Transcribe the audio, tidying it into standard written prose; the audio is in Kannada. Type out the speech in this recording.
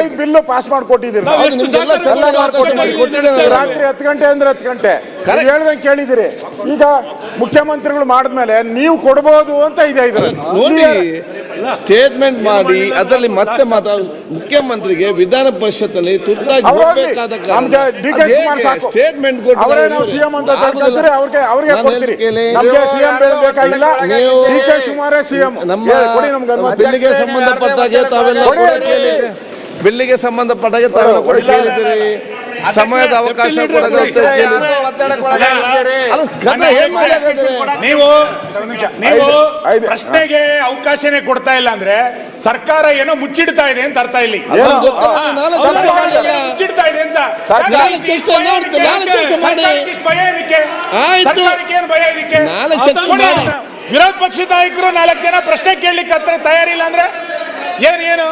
15 ಬಿಲ್ ಪಾಸ್ ಮಾಡಿಕೊಟ್ಟಿದ್ದೀರಿ. ರಾತ್ರಿ 10 ಗಂಟೆ ಅಂದ್ರೆ 10 ಗಂಟೆ ಹೇಳ್ದಂಗೆ ಕೇಳಿದಿರಿ. ಈಗ ಮುಖ್ಯಮಂತ್ರಿಗಳು ಮಾಡಿದ್ಮೇಲೆ ನೀವು ಕೊಡಬಹುದು ಅಂತ ಇದೆ. ಸ್ಟೇಟ್ಮೆಂಟ್ ಮಾಡಿ ಅದರಲ್ಲಿ ಮತ್ತೆ ಮುಖ್ಯಮಂತ್ರಿಗೆ ವಿಧಾನ ಪರಿಷತ್ನಲ್ಲಿ ತುರ್ತಾಗಿ ಸ್ಟೇಟ್ಮೆಂಟ್ ಸಿಎಂ ಅಂತ ಅವ್ರಿಗೆ ಕೊಡ್ತೀರಿ. ಸಿಎಂ ಬೇಕಾಗಿಲ್ಲ, ಡಿ ಕೆ ಶಿವಕುಮಾರೇ ಸಿಎಂ. ಬಿಲ್ಲಿಗೆ ಸಂಬಂಧಪಟ್ಟಾಗೆ ತಾವೆಲ್ಲ ಕೂಡ ಕೇಳಿದ್ದೀರಿ. ಸಮಯದ ಅವಕಾಶ ನೀವು ಪ್ರಶ್ನೆಗೆ ಅವಕಾಶನೇ ಕೊಡ್ತಾ ಇಲ್ಲ ಅಂದ್ರೆ ಸರ್ಕಾರ ಏನೋ ಮುಚ್ಚಿಡ್ತಾ ಇದೆ ಅಂತ ಅರ್ಥ. ಇಲ್ಲಿ ಮುಚ್ಚಿಡ್ತಾ ಇದೆ ಅಂತ ಭಯ ಇದಕ್ಕೆ, ಭಯ ಇದಕ್ಕೆ. ವಿರೋಧ ಪಕ್ಷದ ನಾಯಕರು 4 ಜನ ಪ್ರಶ್ನೆ ಕೇಳಲಿಕ್ಕೆ ಹತ್ರ ತಯಾರಿಲ್ಲ ಅಂದ್ರೆ ಏನು